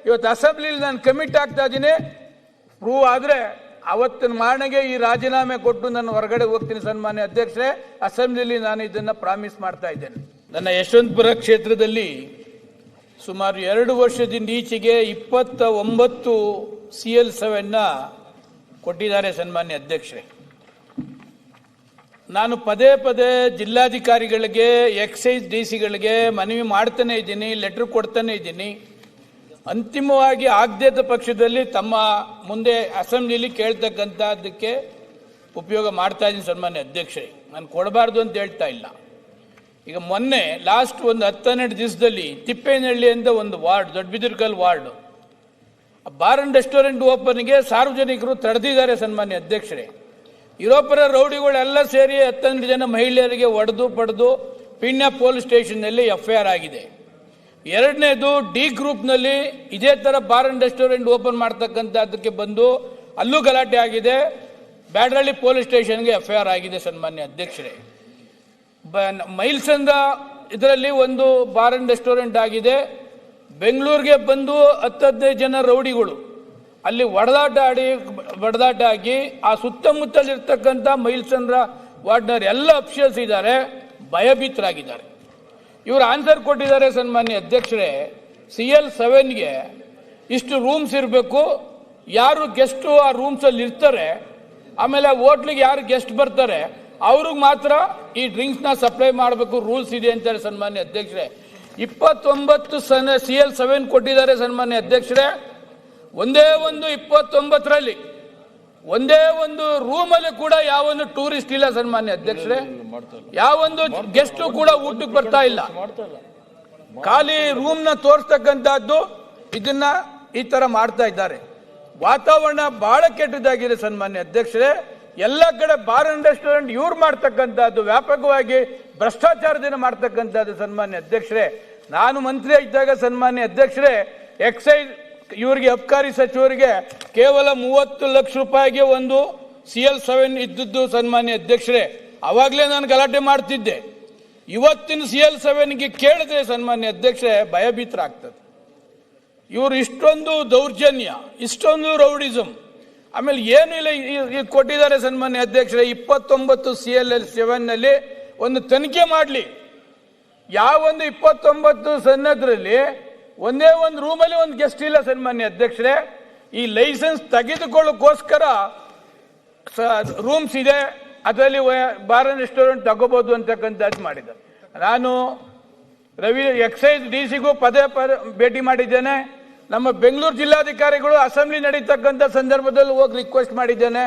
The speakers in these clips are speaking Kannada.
ಇವತ್ತು ಅಸೆಂಬ್ಲಿಲಿ ನಾನು ಕಮಿಟ್ ಆಗ್ತಾ ಇದ್ದೀನಿ. ಪ್ರೂವ್ ಆದರೆ ಅವತ್ತಿನ ಮಾರ್ನೆಗೆ ಈ ರಾಜೀನಾಮೆ ಕೊಟ್ಟು ನಾನು ಹೊರಗಡೆ ಹೋಗ್ತೀನಿ ಸನ್ಮಾನ್ಯ ಅಧ್ಯಕ್ಷರೇ. ಅಸೆಂಬ್ಲಿಲಿ ನಾನು ಇದನ್ನು ಪ್ರಾಮಿಸ್ ಮಾಡ್ತಾ ಇದ್ದೇನೆ. ನನ್ನ ಯಶವಂತಪುರ ಕ್ಷೇತ್ರದಲ್ಲಿ ಸುಮಾರು 2 ವರ್ಷದಿಂದ ಈಚೆಗೆ 29 CL7 ಕೊಟ್ಟಿದ್ದಾರೆ ಸನ್ಮಾನ್ಯ ಅಧ್ಯಕ್ಷರೇ. ನಾನು ಪದೇ ಪದೇ ಜಿಲ್ಲಾಧಿಕಾರಿಗಳಿಗೆ, ಎಕ್ಸೈಸ್ DC-ಗಳಿಗೆ ಮನವಿ ಮಾಡ್ತಾನೆ ಇದ್ದೀನಿ, ಲೆಟರ್ ಕೊಡ್ತಾನೆ ಇದ್ದೀನಿ. ಅಂತಿಮವಾಗಿ ಆಗದೇ ಪಕ್ಷದಲ್ಲಿ ತಮ್ಮ ಮುಂದೆ ಅಸೆಂಬ್ಲಿಲಿ ಕೇಳ್ತಕ್ಕಂಥದ್ದಕ್ಕೆ ಉಪಯೋಗ ಮಾಡ್ತಾ ಇದ್ದೀನಿ ಸನ್ಮಾನ್ಯ ಅಧ್ಯಕ್ಷರೇ. ನಾನು ಕೊಡಬಾರ್ದು ಅಂತ ಹೇಳ್ತಾ ಇಲ್ಲ. ಈಗ ಮೊನ್ನೆ ಲಾಸ್ಟ್ ಒಂದು 10-12 ದಿವಸದಲ್ಲಿ ತಿಪ್ಪೇನಹಳ್ಳಿ ಅಂತ ಒಂದು ward, Doddabidarkal ward, bar and restaurant ಓಪನ್ಗೆ ಸಾರ್ವಜನಿಕರು ತಡೆದಿದ್ದಾರೆ ಸನ್ಮಾನ್ಯ ಅಧ್ಯಕ್ಷರೇ. ಇರೋಪರ ರೌಡಿಗಳೆಲ್ಲ ಸೇರಿ 18 ಜನ ಮಹಿಳೆಯರಿಗೆ ಹೊಡೆದು ಪಡೆದು ಪಿಣ್ಯ ಪೊಲೀಸ್ ಸ್ಟೇಷನ್ನಲ್ಲಿ FIR ಆಗಿದೆ. ಎರಡನೇದು D ಗ್ರೂಪ್ನಲ್ಲಿ ಇದೇ ಥರ ಬಾರ್ ಅಂಡ್ ರೆಸ್ಟೋರೆಂಟ್ ಓಪನ್ ಮಾಡ್ತಕ್ಕಂಥದ್ದಕ್ಕೆ ಬಂದು ಅಲ್ಲೂ ಗಲಾಟೆ ಆಗಿದೆ. ಬ್ಯಾಡರಳ್ಳಿ ಪೊಲೀಸ್ ಸ್ಟೇಷನ್ಗೆ FIR ಆಗಿದೆ ಸನ್ಮಾನ್ಯ ಅಧ್ಯಕ್ಷರೇ. ಮೈಲ್ಸಂದ್ರ ಇದರಲ್ಲಿ ಒಂದು ಬಾರ್ ಅಂಡ್ ರೆಸ್ಟೋರೆಂಟ್ ಆಗಿದೆ. ಬೆಂಗಳೂರಿಗೆ ಬಂದು 10-15 ಜನ ರೌಡಿಗಳು ಅಲ್ಲಿ ಹೊಡೆದಾಟ ಆಗಿ ಆ ಸುತ್ತಮುತ್ತಲಿರ್ತಕ್ಕಂಥ ಮೈಲ್ಸಂದ್ರ ವಾರ್ಡ್ನರ್ ಎಲ್ಲ ಅಫಿಷಿಯಲ್ಸ್ ಇದ್ದಾರೆ, ಭಯಭೀತರಾಗಿದ್ದಾರೆ. ಇವರು ಆನ್ಸರ್ ಕೊಟ್ಟಿದ್ದಾರೆ ಸನ್ಮಾನ್ಯ ಅಧ್ಯಕ್ಷರೇ. CL7ಗೆ ಇಷ್ಟು ರೂಮ್ಸ್ ಇರಬೇಕು, ಯಾರು ಗೆಸ್ಟು ಆ ರೂಮ್ಸಲ್ಲಿ ಇರ್ತಾರೆ, ಆಮೇಲೆ ಹೋಟ್ಲಿಗೆ ಯಾರು ಗೆಸ್ಟ್ ಬರ್ತಾರೆ ಅವ್ರಿಗೆ ಮಾತ್ರ ಈ ಡ್ರಿಂಕ್ಸ್ನ ಸಪ್ಲೈ ಮಾಡಬೇಕು, ರೂಲ್ಸ್ ಇದೆ ಅಂತಾರೆ ಸನ್ಮಾನ್ಯ ಅಧ್ಯಕ್ಷರೇ. 29 CL7 ಕೊಟ್ಟಿದ್ದಾರೆ ಸನ್ಮಾನ್ಯ ಅಧ್ಯಕ್ಷರೇ. ಒಂದೇ ಒಂದು 29ರಲ್ಲಿ ಒಂದೇ ಒಂದು ರೂಮಲ್ಲಿ ಕೂಡ ಯಾವೊಂದು ಟೂರಿಸ್ಟ್ ಇಲ್ಲ ಸನ್ಮಾನ್ಯ ಅಧ್ಯಕ್ಷರೇ. ಯಾವೊಂದು ಗೆಸ್ಟ್ ಕೂಡ ಊಟಕ್ಕೆ ಬರ್ತಾ ಇಲ್ಲ. ಖಾಲಿ ರೂಮ್ನ ತೋರಿಸ್ತಕ್ಕಂಥದ್ದು ಇದನ್ನ ಈ ತರ ಮಾಡ್ತಾ ಇದ್ದಾರೆ. ವಾತಾವರಣ ಬಹಳ ಕೆಟ್ಟದಾಗಿದೆ ಸನ್ಮಾನ್ಯ ಅಧ್ಯಕ್ಷರೇ. ಎಲ್ಲ ಕಡೆ ಬಾರ್ ಅಂಡ್ ರೆಸ್ಟೋರೆಂಟ್ ಇವ್ರು ಮಾಡ್ತಕ್ಕಂಥದ್ದು, ವ್ಯಾಪಕವಾಗಿ ಭ್ರಷ್ಟಾಚಾರದಿಂದ ಮಾಡ್ತಕ್ಕಂಥದ್ದು ಸನ್ಮಾನ್ಯ ಅಧ್ಯಕ್ಷರೇ. ನಾನು ಮಂತ್ರಿ ಇದ್ದಾಗ ಸನ್ಮಾನ್ಯ ಅಧ್ಯಕ್ಷರೇ, ಎಕ್ಸೈಸ್ ಇವರಿಗೆ ಅಬಕಾರಿ ಸಚಿವರಿಗೆ ಕೇವಲ 30 ಲಕ್ಷ ರೂಪಾಯಿಗೆ ಒಂದು CL7 ಇದ್ದದ್ದು ಸನ್ಮಾನ್ಯ ಅಧ್ಯಕ್ಷರೇ. ಅವಾಗಲೇ ನಾನು ಗಲಾಟೆ ಮಾಡ್ತಿದ್ದೆ. ಇವತ್ತಿನ CL7ಗೆ ಕೇಳಿದ್ರೆ ಸನ್ಮಾನ್ಯ ಅಧ್ಯಕ್ಷರೇ ಭಯಭೀತರಾಗ್ತದೆ. ಇವರು ಇಷ್ಟೊಂದು ದೌರ್ಜನ್ಯ, ಇಷ್ಟೊಂದು ರೌಡಿಸಮ್, ಆಮೇಲೆ ಏನು ಇಲ್ಲ ಕೊಟ್ಟಿದ್ದಾರೆ ಸನ್ಮಾನ್ಯ ಅಧ್ಯಕ್ಷರೇ. 29 CL7ನಲ್ಲಿ ಒಂದು ತನಿಖೆ ಮಾಡಲಿ. ಯಾವೊಂದು 29 ಸನ್ನದ್ರಲ್ಲಿ ಒಂದೇ ಒಂದು ರೂಮಲ್ಲಿ ಒಂದು ಗೆಸ್ಟ್ ಇಲ್ಲ ಸನ್ಮಾನ್ಯ ಅಧ್ಯಕ್ಷರೇ. ಈ ಲೈಸೆನ್ಸ್ ತೆಗೆದುಕೊಳ್ಳೋಕ್ಕೋಸ್ಕರ ರೂಮ್ಸ್ ಇದೆ, ಅದರಲ್ಲಿ ಬಾರ್ ಅಂಡ್ ರೆಸ್ಟೋರೆಂಟ್ ತಗೋಬಹುದು ಅಂತಕ್ಕಂಥದ್ದು ಮಾಡಿದ್ದಾರೆ. ನಾನು ಎಕ್ಸೈಸ್ DC-ಗೂ ಪದೇ ಭೇಟಿ ಮಾಡಿದ್ದೇನೆ. ನಮ್ಮ ಬೆಂಗಳೂರು ಜಿಲ್ಲಾಧಿಕಾರಿಗಳು ಅಸೆಂಬ್ಲಿ ನಡೀತಕ್ಕಂಥ ಸಂದರ್ಭದಲ್ಲಿ ಹೋಗಿ ರಿಕ್ವೆಸ್ಟ್ ಮಾಡಿದ್ದೇನೆ.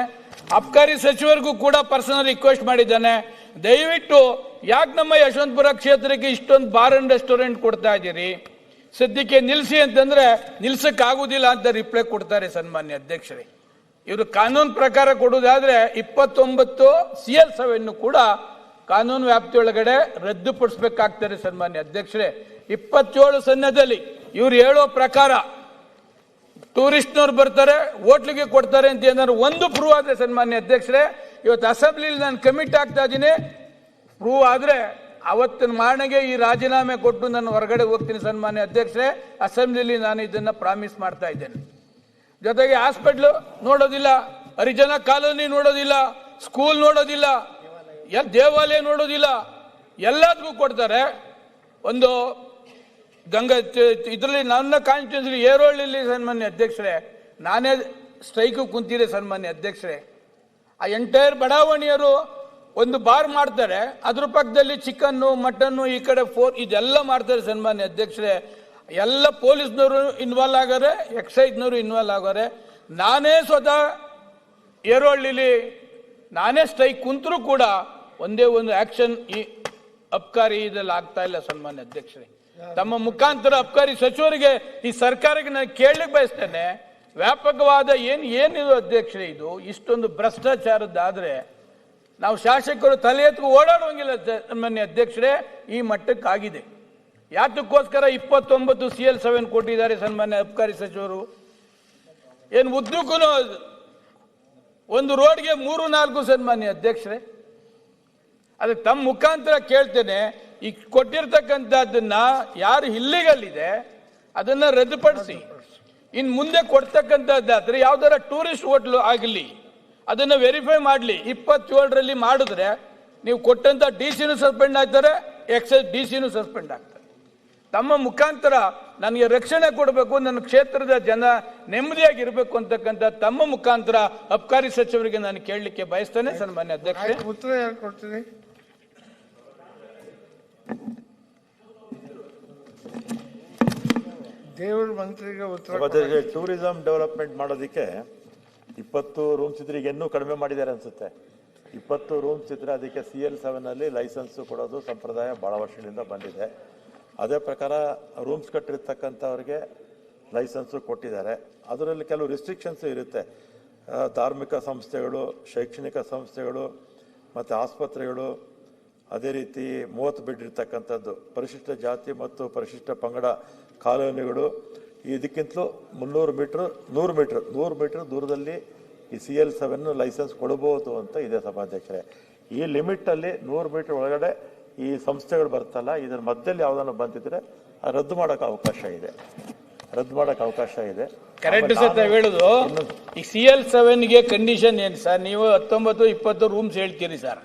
ಅಬಕಾರಿ ಸಚಿವರಿಗೂ ಕೂಡ ಪರ್ಸನಲ್ ರಿಕ್ವೆಸ್ಟ್ ಮಾಡಿದ್ದೇನೆ. ದಯವಿಟ್ಟು ಯಾಕೆ ನಮ್ಮ ಯಶವಂತಪುರ ಕ್ಷೇತ್ರಕ್ಕೆ ಇಷ್ಟೊಂದು ಬಾರ್ ಅಂಡ್ ರೆಸ್ಟೋರೆಂಟ್ ಕೊಡ್ತಾ ಇದ್ದೀರಿ, ಸದ್ಯಕ್ಕೆ ನಿಲ್ಲಿಸಿ ಅಂತಂದ್ರೆ ನಿಲ್ಸಕ್ಕಾಗುದಿಲ್ಲ ಅಂತ ರಿಪ್ಲೈ ಕೊಡ್ತಾರೆ ಸನ್ಮಾನ್ಯ ಅಧ್ಯಕ್ಷರೇ. ಇವರು ಕಾನೂನು ಪ್ರಕಾರ ಕೊಡುವುದಾದ್ರೆ 29 CL7 ಕೂಡ ಕಾನೂನು ವ್ಯಾಪ್ತಿಯೊಳಗಡೆ ರದ್ದುಪಡಿಸಬೇಕಾಗ್ತಾರೆ ಸನ್ಮಾನ್ಯ ಅಧ್ಯಕ್ಷರೇ. 27 ಸನ್ನದಲ್ಲಿ ಇವ್ರು ಹೇಳೋ ಪ್ರಕಾರ ಟೂರಿಸ್ಟ್ನವ್ರು ಬರ್ತಾರೆ, ಹೋಟ್ಲಿಗೆ ಕೊಡ್ತಾರೆ ಅಂತ ಏನಾದ್ರು ಒಂದು ಪ್ರೂವ್ ಆದ್ರೆ ಸನ್ಮಾನ್ಯ ಅಧ್ಯಕ್ಷರೇ, ಇವತ್ತು ಅಸೆಂಬ್ಲಿಲಿ ನಾನು ಕಮಿಟ್ ಆಗ್ತಾ ಇದ್ದೀನಿ. ಪ್ರೂವ್ ಆದ್ರೆ ಅವತ್ತಿನ ಮಾರ್ನೆಗೆ ಈ ರಾಜೀನಾಮೆ ಕೊಟ್ಟು ನಾನು ಹೊರಗಡೆ ಹೋಗ್ತೀನಿ ಸನ್ಮಾನ್ಯ ಅಧ್ಯಕ್ಷರೇ. ಅಸೆಂಬ್ಲಿಲಿ ನಾನು ಇದನ್ನ ಪ್ರಾಮಿಸ್ ಮಾಡ್ತಾ ಇದ್ದೇನೆ. ಜೊತೆಗೆ ಹಾಸ್ಪಿಟ್ಲು ನೋಡೋದಿಲ್ಲ, ಹರಿಜನ ಕಾಲೋನಿ ನೋಡೋದಿಲ್ಲ, ಸ್ಕೂಲ್ ನೋಡೋದಿಲ್ಲ, ದೇವಾಲಯ ನೋಡೋದಿಲ್ಲ, ಎಲ್ಲದಕ್ಕೂ ಕೊಡ್ತಾರೆ. ಒಂದು ಇದರಲ್ಲಿ ನನ್ನ ಕಾನ್ಸ್ಟಿಟ್ಯೂನ್ಸಿ ಏರೋಳ್ಳಿ ಸನ್ಮಾನ್ಯ ಅಧ್ಯಕ್ಷರೇ, ನಾನೇ ಸ್ಟ್ರೈಕ್ ಕುಂತಿದೆ ಸನ್ಮಾನ್ಯ ಅಧ್ಯಕ್ಷರೇ. ಆ ಎಂಟೈರ್ ಬಡಾವಣೆಯರು ಒಂದು ಬಾರ್ ಮಾಡ್ತಾರೆ, ಅದ್ರ ಪಕ್ಕದಲ್ಲಿ ಚಿಕನ್ನು ಮಟನ್ನು ಈ ಕಡೆ ಇದೆಲ್ಲ ಮಾಡ್ತಾರೆ ಸನ್ಮಾನ್ಯ ಅಧ್ಯಕ್ಷರೇ. ಎಲ್ಲ ಪೊಲೀಸ್ನವರು ಇನ್ವಾಲ್ವ್ ಆಗಾರೆ, ಎಕ್ಸೈಸ್ನವರು ಇನ್ವಾಲ್ವ್ ಆಗಾರೆ. ನಾನೇ ಸ್ವತಃ ಏರೋಳ್ಳಿಲಿ ನಾನೇ ಸ್ಟ್ರೈಕ್ ಕುಂತರೂ ಕೂಡ ಒಂದೇ ಒಂದು ಆಕ್ಷನ್ ಈ ಅಬಕಾರಿ ಇದರಲ್ಲಿ ಆಗ್ತಾ ಇಲ್ಲ ಸನ್ಮಾನ್ಯ ಅಧ್ಯಕ್ಷರೇ. ತಮ್ಮ ಮುಖಾಂತರ ಅಬಕಾರಿ ಸಚಿವರಿಗೆ, ಈ ಸರ್ಕಾರಕ್ಕೆ ನಾನು ಕೇಳಲಿಕ್ಕೆ ಬಯಸ್ತೇನೆ, ವ್ಯಾಪಕವಾದ ಏನಿದು ಅಧ್ಯಕ್ಷರೇ, ಇದು ಇಷ್ಟೊಂದು ಭ್ರಷ್ಟಾಚಾರದ್ದಾದ್ರೆ ನಾವು ಶಾಸಕರು ತಲೆ ಎತ್ತು ಓಡಾಡುವಂಗಿಲ್ಲ ಸನ್ಮಾನ್ಯ ಅಧ್ಯಕ್ಷರೇ. ಈ ಮಟ್ಟಕ್ಕಾಗಿದೆ. ಯಾತಕ್ಕೋಸ್ಕರ 29 CL7 ಕೊಟ್ಟಿದ್ದಾರೆ ಸನ್ಮಾನ್ಯ ಅಬಕಾರಿ ಸಚಿವರು? ಏನು ಉದ್ದಕ್ಕೂ ಒಂದು ರೋಡ್ಗೆ 3-4 ಸನ್ಮಾನ್ಯ ಅಧ್ಯಕ್ಷರೇ. ಅದಕ್ಕೆ ತಮ್ಮ ಮುಖಾಂತರ ಕೇಳ್ತೇನೆ, ಈ ಕೊಟ್ಟಿರ್ತಕ್ಕಂಥದ್ದನ್ನ ಯಾರು ಇಲ್ಲಿಗಲ್ ಇದೆ ಅದನ್ನ ರದ್ದುಪಡಿಸಿ. ಇನ್ನು ಮುಂದೆ ಕೊಡ್ತಕ್ಕಂಥದ್ದಾದ್ರೆ ಯಾವ್ದಾರ ಟೂರಿಸ್ಟ್ ಹೋಟ್ಲು ಆಗಲಿ ಅದನ್ನು ವೆರಿಫೈ ಮಾಡಲಿ. 27ರಲ್ಲಿ ಮಾಡಿದ್ರೆ ನೀವು ಕೊಟ್ಟಂತ DC ಸಸ್ಪೆಂಡ್ ಆಗ್ತಾರೆ, ಎಕ್ಸೈಸ್ DC ಸಸ್ಪೆಂಡ್ ಆಗ್ತಾರೆ. ತಮ್ಮ ಮುಖಾಂತರ ನನಗೆ ರಕ್ಷಣೆ ಕೊಡಬೇಕು, ನನ್ನ ಕ್ಷೇತ್ರದ ಜನ ನೆಮ್ಮದಿಯಾಗಿರ್ಬೇಕು ಅಂತಕ್ಕಂಥ ತಮ್ಮ ಮುಖಾಂತರ ಅಬಕಾರಿ ಸಚಿವರಿಗೆ ನಾನು ಕೇಳಲಿಕ್ಕೆ ಬಯಸ್ತೇನೆ. ಸನ್ಮಾನ್ಯ ಅಧ್ಯಕ್ಷರೇ, ಉತ್ತರ ಯಾರು ಕೊಡ್ತೀನಿ? ದೇವ್ರ ಮಂತ್ರಿಗೆ ಉತ್ತರ. ಟೂರಿಸಂ ಡೆವಲಪ್ಮೆಂಟ್ ಮಾಡೋದಕ್ಕೆ 20 ರೂಮ್ಸ್ ಇದ್ರೆ ಈಗ ಇನ್ನೂ ಕಡಿಮೆ ಮಾಡಿದ್ದಾರೆ ಅನ್ಸುತ್ತೆ. 20 ರೂಮ್ಸ್ ಇದ್ರೆ ಅದಕ್ಕೆ CL7 ಲೈಸೆನ್ಸ್ ಕೊಡೋದು ಸಂಪ್ರದಾಯ ಬಹಳ ವರ್ಷದಿಂದ ಬಂದಿದೆ. ಅದೇ ಪ್ರಕಾರ ರೂಮ್ಸ್ ಕಟ್ಟಿರ್ತಕ್ಕಂಥವ್ರಿಗೆ ಲೈಸೆನ್ಸು ಕೊಟ್ಟಿದ್ದಾರೆ. ಅದರಲ್ಲಿ ಕೆಲವು ರಿಸ್ಟ್ರಿಕ್ಷನ್ಸ್ ಇರುತ್ತೆ. ಧಾರ್ಮಿಕ ಸಂಸ್ಥೆಗಳು, ಶೈಕ್ಷಣಿಕ ಸಂಸ್ಥೆಗಳು ಮತ್ತು ಆಸ್ಪತ್ರೆಗಳು, ಅದೇ ರೀತಿ 30 ಬೆಡ್ ಇರ್ತಕ್ಕಂಥದ್ದು, ಪರಿಶಿಷ್ಟ ಜಾತಿ ಮತ್ತು ಪರಿಶಿಷ್ಟ ಪಂಗಡ ಕಾಲೋನಿಗಳು, ಇದಕ್ಕಿಂತಲೂ 300 ಮೀಟ್ರ್ 100 ಮೀಟ್ರ್ ದೂರದಲ್ಲಿ ಈ CL7 ಲೈಸೆನ್ಸ್ ಕೊಡಬಹುದು ಅಂತ ಇದೆ ಸಭಾಧ್ಯಕ್ಷರೇ. ಈ ಲಿಮಿಟಲ್ಲಿ 100 ಮೀಟ್ರ್ ಒಳಗಡೆ ಈ ಸಂಸ್ಥೆಗಳು ಬರ್ತಲ್ಲ, ಇದರ ಮಧ್ಯದಲ್ಲಿ ಯಾವ್ದಾನ ಬಂದಿದ್ರೆ ರದ್ದು ಮಾಡೋಕೆ ಅವಕಾಶ ಇದೆ. ಕರೆಕ್ಟ್ ಸರ್ ತಾವು ಹೇಳುದು. ಈ CL7ಗೆ ಕಂಡೀಷನ್ ಏನು ಸರ್? ನೀವು 19-20 ರೂಮ್ಸ್ ಹೇಳ್ತೀರಿ ಸರ್.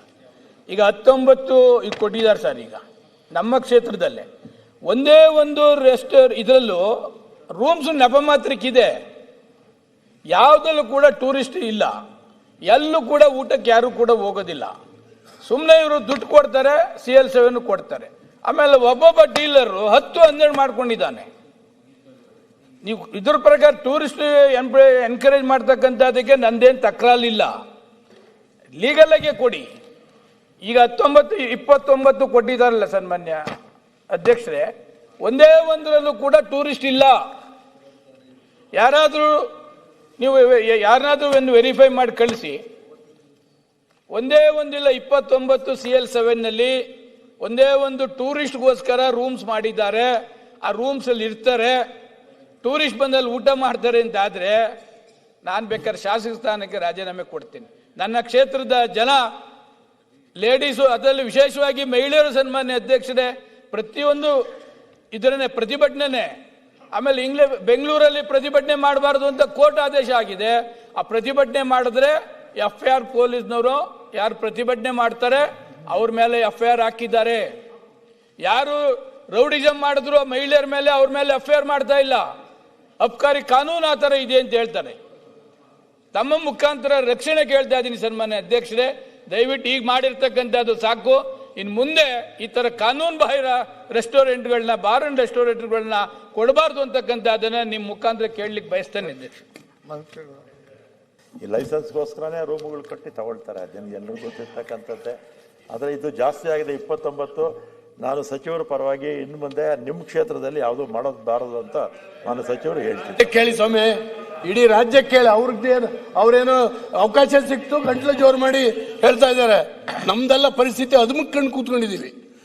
ಈಗ 19 ಈಗ ಕೊಟ್ಟಿದ್ದಾರೆ ಸರ್. ಈಗ ನಮ್ಮ ಕ್ಷೇತ್ರದಲ್ಲೇ ಒಂದೇ ಒಂದು ಇದರಲ್ಲೂ ರೂಮ್ಸ್ ನೆಪ ಮಾತ್ರಕ್ಕಿದೆ, ಯಾವುದಲ್ಲೂ ಕೂಡ ಟೂರಿಸ್ಟ್ ಇಲ್ಲ, ಎಲ್ಲೂ ಕೂಡ ಊಟಕ್ಕೆ ಯಾರು ಕೂಡ ಹೋಗೋದಿಲ್ಲ. ಸುಮ್ಮನೆ ಇವರು ದುಡ್ಡು ಕೊಡ್ತಾರೆ, CL7 ಕೊಡ್ತಾರೆ. ಆಮೇಲೆ ಒಬ್ಬೊಬ್ಬ ಡೀಲರು 10-12 ಮಾಡ್ಕೊಂಡಿದ್ದಾನೆ. ನೀವು ಇದ್ರ ಪ್ರಕಾರ ಟೂರಿಸ್ಟ್ ಎನ್ಕರೇಜ್ ಮಾಡ್ತಕ್ಕಂಥದಕ್ಕೆ ನಂದೇನು ತಕರಾಲಿಲ್ಲ, ಲೀಗಲ್ ಆಗಿ ಕೊಡಿ. ಈಗ 19-29 ಕೊಟ್ಟಿದ್ದಾರಲ್ಲ ಸನ್ಮಾನ್ಯ ಅಧ್ಯಕ್ಷರೇ, ಒಂದೇ ಒಂದರಲ್ಲೂ ಕೂಡ ಟೂರಿಸ್ಟ್ ಇಲ್ಲ. ಯಾರಾದ್ರೂ ಒಂದು ವೆರಿಫೈ ಮಾಡಿ ಕಳಿಸಿ. ಒಂದೇ ಒಂದಿಲ್ಲ 29 CL7 ಒಂದೇ ಒಂದು ಟೂರಿಸ್ಟ್ಗೋಸ್ಕರ ರೂಮ್ಸ್ ಮಾಡಿದ್ದಾರೆ. ಆ ರೂಮ್ಸ್ ಅಲ್ಲಿ ಇರ್ತಾರೆ, ಟೂರಿಸ್ಟ್ ಬಂದಲ್ಲಿ ಊಟ ಮಾಡ್ತಾರೆ ಅಂತ ಆದ್ರೆ ನಾನು ಬೇಕಾದ್ರೆ ಶಾಸಕ ಸ್ಥಾನಕ್ಕೆ ರಾಜೀನಾಮೆ ಕೊಡ್ತೀನಿ. ನನ್ನ ಕ್ಷೇತ್ರದ ಜನ, ಲೇಡೀಸು, ಅದರಲ್ಲಿ ವಿಶೇಷವಾಗಿ ಮಹಿಳೆಯರು ಸನ್ಮಾನ್ಯ ಅಧ್ಯಕ್ಷರೇ, ಪ್ರತಿಯೊಂದು ಇದರನ್ನೇ ಪ್ರತಿಭಟನೆ. ಆಮೇಲೆ ಬೆಂಗಳೂರಲ್ಲಿ ಪ್ರತಿಭಟನೆ ಮಾಡಬಾರ್ದು ಅಂತ ಕೋರ್ಟ್ ಆದೇಶ ಆಗಿದೆ. ಆ ಪ್ರತಿಭಟನೆ ಮಾಡಿದ್ರೆ FIR ಪೊಲೀಸ್ನವರು ಯಾರು ಪ್ರತಿಭಟನೆ ಮಾಡ್ತಾರೆ ಅವ್ರ ಮೇಲೆ FIR ಹಾಕಿದ್ದಾರೆ. ಯಾರು ರೌಡಿಸಂ ಮಾಡಿದ್ರು ಮಹಿಳೆಯರ ಮೇಲೆ, ಅವ್ರ ಮೇಲೆ FIR ಮಾಡ್ತಾ ಇಲ್ಲ. ಅಬಕಾರಿ ಕಾನೂನು ಆ ಥರ ಇದೆ ಅಂತ ಹೇಳ್ತಾರೆ. ತಮ್ಮ ಮುಖಾಂತರ ರಕ್ಷಣೆ ಕೇಳ್ತಾ ಇದ್ದೀನಿ ಸನ್ಮಾನ್ಯ ಅಧ್ಯಕ್ಷರೇ. ದಯವಿಟ್ಟು ಈಗ ಮಾಡಿರ್ತಕ್ಕಂಥದ್ದು ಸಾಕು. ಇನ್ನು ಮುಂದೆ ಈ ತರ ಕಾನೂನು ಬಾಹಿರ ರೆಸ್ಟೋರೆಂಟ್ಗಳನ್ನ, ಬಾರ್ ಅಂಡ್ ರೆಸ್ಟೋರೆಂಟ್ಗಳನ್ನ ಕೊಡಬಾರ್ದು ಅಂತಕ್ಕಂಥದ್ದನ್ನ ನಿಮ್ಮ ಮುಖಾಂತರ ಕೇಳಲಿಕ್ಕೆ ಬಯಸ್ತೇನೆ. ಈ ಲೈಸೆನ್ಸ್ಗೋಸ್ಕರನೇ ರೂಮ್ಗಳು ಕಟ್ಟಿ ತಗೊಳ್ತಾರೆ, ಅದನ್ನು ಎಲ್ಲರಿಗೂ ಗೊತ್ತಿರ್ತಕ್ಕಂಥದ್ದೇ. ಆದರೆ ಇದು ಜಾಸ್ತಿ ಆಗಿದೆ 29. ನಾನು ಸಚಿವರ ಪರವಾಗಿ ಇನ್ನು ಮುಂದೆ ನಿಮ್ಮ ಕ್ಷೇತ್ರದಲ್ಲಿ ಯಾವುದು ಮಾಡೋದು ಅಂತ ನಾನು ಸಚಿವರು ಹೇಳ್ತೀನಿ. ಕೇಳಿ ಸ್ವಾಮಿ, ಇಡೀ ರಾಜ್ಯ ಕೇಳಿ. ಅವ್ರೇನು ಅವಕಾಶ ಸಿಕ್ತು ಗಂಟ್ಲು ಜೋರು ಮಾಡಿ ಹೇಳ್ತಾ ಇದ್ದಾರೆ. ನಮ್ದೆಲ್ಲ ಪರಿಸ್ಥಿತಿ ಅದುಮುಖಂಡು ಕೂತ್ಕೊಂಡಿದೀವಿ.